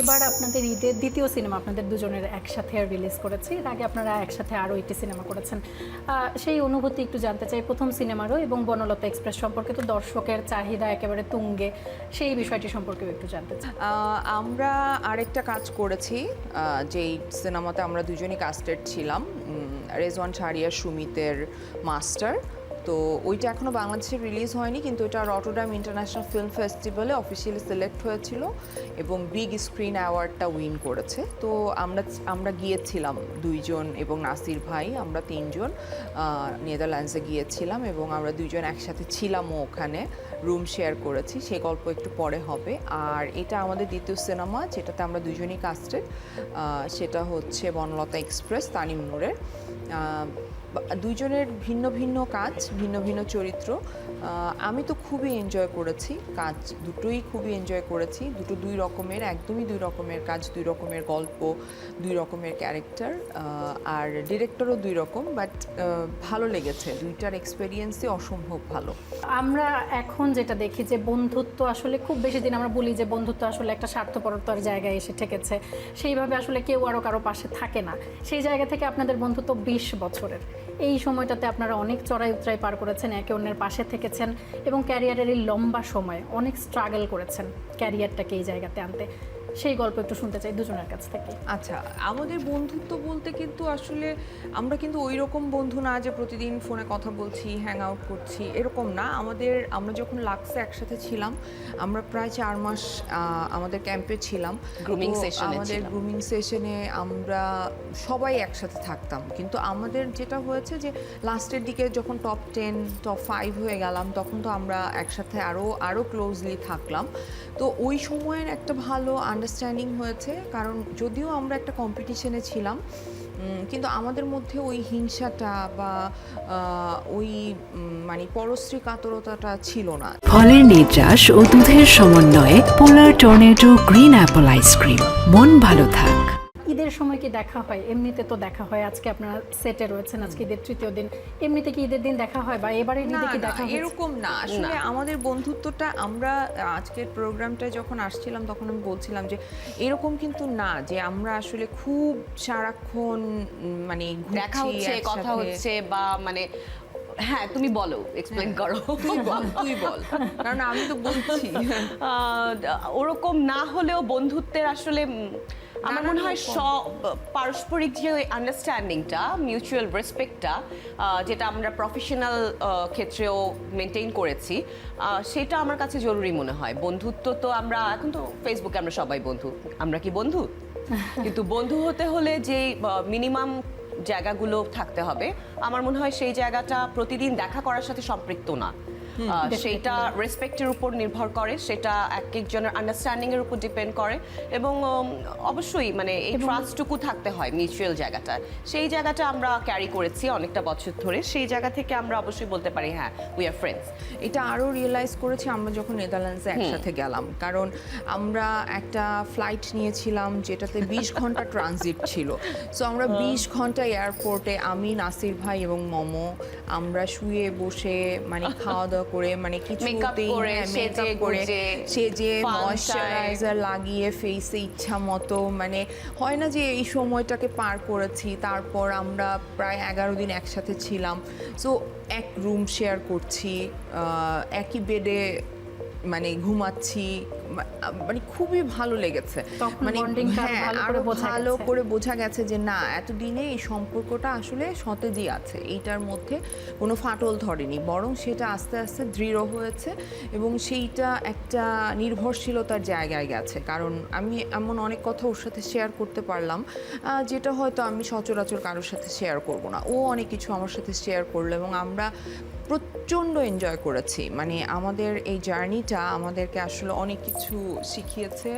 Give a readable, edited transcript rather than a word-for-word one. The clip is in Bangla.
এবার আপনাদের ঈদের দ্বিতীয় সিনেমা আপনাদের দুজনের একসাথে রিলিজ করেছে। এর আগে আপনারা একসাথে আরও একটি সিনেমা করেছেন। সেই অনুভূতি একটু জানতে চাই প্রথম সিনেমারও, এবং বনলতা এক্সপ্রেস সম্পর্কে তো দর্শকের চাহিদা একেবারে তুঙ্গে, সেই বিষয়টি সম্পর্কেও একটু জানতে চাই। আমরা আরেকটা কাজ করেছি, যেই সিনেমাতে আমরা দুজনই কাস্টেড ছিলাম, রেজওয়ান শাহরিয়ার সুমিতের মাস্টার। তো ওইটা এখনও বাংলাদেশে রিলিজ হয়নি, কিন্তু এটা রটরডাম ইন্টারন্যাশনাল ফিল্ম ফেস্টিভ্যালে অফিসিয়ালি সিলেক্ট হয়েছিল এবং বিগ স্ক্রিন অ্যাওয়ার্ডটা উইন করেছে। তো আমরা গিয়েছিলাম দুইজন, এবং নাসির ভাই, আমরা তিনজন নেদারল্যান্ডসে গিয়েছিলাম এবং আমরা দুইজন একসাথে ছিলামও, ওখানে রুম শেয়ার করেছি। সেই গল্প একটু পরে হবে। আর এটা আমাদের দ্বিতীয় সিনেমা যেটাতে আমরা দুজনই কাস্টেড, সেটা হচ্ছে বনলতা এক্সপ্রেস, তানিম নূরের। দুইজনের ভিন্ন ভিন্ন কাজ, ভিন্ন ভিন্ন চরিত্র। আমি তো খুবই এনজয় করেছি কাজ দুটোই, খুবই এনজয় করেছি। দুই রকমের, একদমই দুই রকমের কাজ, দুই রকমের গল্প, দুই রকমের ক্যারেক্টার, আর ডিরেক্টরও দুই রকম। বাট ভালো লেগেছে, দুইটার এক্সপেরিয়েন্সই অসম্ভব ভালো। আমরা এখন যেটা দেখি যে বন্ধুত্ব আসলে খুব বেশি দিন, আমরা বলি যে বন্ধুত্ব আসলে একটা স্বার্থপরতার জায়গায় এসে ঠেকেছে, সেইভাবে আসলে কেউ আরও কারো পাশে থাকে না। সেই জায়গা থেকে আপনাদের বন্ধুত্ব 20 বছরের। এই সময়টাতে আপনারা অনেক চড়াই উতরাই পার করেছেন, একে অন্যের পাশে থেকেছেন, এবং ক্যারিয়ারের এই লম্বা সময় অনেক স্ট্রাগল করেছেন ক্যারিয়ারটাকে এই জায়গাতে আনতে। সেই গল্প একটু শুনতে চাই দুজনের কাছ থেকে। আচ্ছা, আমাদের বন্ধুত্ব বলতে কিন্তু আসলে আমরা কিন্তু ওই রকম বন্ধু না যে প্রতিদিন ফোনে কথা বলছি, হ্যাং আউট করছি, এরকম না। আমরা যখন লাক্সে একসাথে ছিলাম, আমরা প্রায় 4 মাস আমাদের ক্যাম্পে ছিলাম। আমাদের গ্রুমিং সেশনে আমরা সবাই একসাথে থাকতাম। কিন্তু আমাদের যেটা হয়েছে যে লাস্টের দিকে যখন টপ 10 টপ 5 হয়ে গেলাম, তখন তো আমরা একসাথে আরও ক্লোজলি থাকলাম। তো ওই সময়ের একটা ভালো আন্ডারস্ট্যান্ডিং হয়েছে, কারণ যদিও আমরা একটা কম্পিটিশনে ছিলাম, কিন্তু আমাদের মধ্যে ওই হিংসাটা বা ওই মানে পরশ্রী কাতরতাটা ছিল না। ফলের নির্যাস ও দুধের সমন্বয়ে পোলার টর্নেডো গ্রিন অ্যাপল আইসক্রিম। মন ভালো থাক। ঈদের সময় কি দেখা হয়? এমনিতে তো দেখা হয়। আজকে আপনারা সেটে রয়েছেন, আজকে ঈদের তৃতীয় দিন। এমনিতে কি ঈদের দিন দেখা হয়, বা এবারে ঈদে কি দেখা হয়? এরকম না, আসলে আমাদের বন্ধুত্বটা, আমরা আজকের প্রোগ্রামটা যখন আসছিলাম তখন আমি বলছিলাম যে এরকম কিন্তু না যে আমরা আসলে খুব সারাক্ষণ মানে দেখা হচ্ছে, কথা হচ্ছে, বা মানে হ্যাঁ তুমি বলো, এক্সপ্লেইন করো। তুই বল, কারণ আমি তো বলছি। ওরকম না হলেও বন্ধুত্বের আসলে আমার মনে হয় পারস্পরিক যে আন্ডারস্ট্যান্ডিংটা, মিউচুয়াল রেসপেক্টটা, যেটা আমরা প্রফেশনাল ক্ষেত্রেও মেনটেন করেছি, সেটা আমার কাছে জরুরি মনে হয়। বন্ধুত্ব তো আমরা এখন তো ফেসবুকে আমরা সবাই বন্ধু, আমরা কি বন্ধু? কিন্তু বন্ধু হতে হলে যে মিনিমাম জায়গাগুলো থাকতে হবে, আমার মনে হয় সেই জায়গাটা প্রতিদিন দেখা করার সাথে সম্পৃক্ত না। সেটা রেসপেক্টের উপর নির্ভর করে, সেটা এক একজনের আন্ডারস্ট্যান্ডিং এর উপর ডিপেন্ড করে, এবং অবশ্যই মানে এই ট্রাস্টটুকু থাকতে হয় মিউচুয়াল জায়গাটা। সেই জায়গাটা আমরা ক্যারি করেছি অনেকটা বছর ধরে। সেই জায়গা থেকে আমরা অবশ্যই বলতে পারি হ্যাঁ, উই আর ফ্রেন্ডস। এটা আরও রিয়েলাইজ করেছি আমরা যখন নেদারল্যান্ডসে একসাথে গেলাম, কারণ আমরা একটা ফ্লাইট নিয়েছিলাম যেটাতে 20 ঘন্টা ট্রানজিট ছিল। সো আমরা 20 ঘন্টা এয়ারপোর্টে, আমি, নাসির ভাই এবং মমো, আমরা শুয়ে বসে মানে খাওয়া দাওয়া করে, মানে কিছুতেই মেকআপ করে সেজে ময়েশ্চারাইজার লাগিয়ে ফেসে ইচ্ছা মতো, মানে হয় না যে এই সময়টাকে পার করেছি। তারপর আমরা প্রায় 11 দিন একসাথে ছিলাম। সো এক রুম শেয়ার করছি, একই বেডে মানে ঘুমাচ্ছি, মানে খুবই ভালো লেগেছে। মানে হ্যাঁ, আরো ভালো করে বোঝা গেছে যে না, এতদিনে এই সম্পর্কটা আসলে সতেজই আছে, এইটার মধ্যে কোনো ফাটল ধরেনি, বরং সেটা আস্তে আস্তে দৃঢ় হয়েছে এবং সেইটা একটা নির্ভরশীলতার জায়গায় গেছে। কারণ আমি এমন অনেক কথা ওর সাথে শেয়ার করতে পারলাম যেটা হয়তো আমি সচরাচর কারোর সাথে শেয়ার করব না। ও অনেক কিছু আমার সাথে শেয়ার করলো এবং আমরা প্রচণ্ড এনজয় করেছি। মানে আমাদের এই জার্নিটা আমাদেরকে আসলে অনেক কিছু শিখিয়েছে,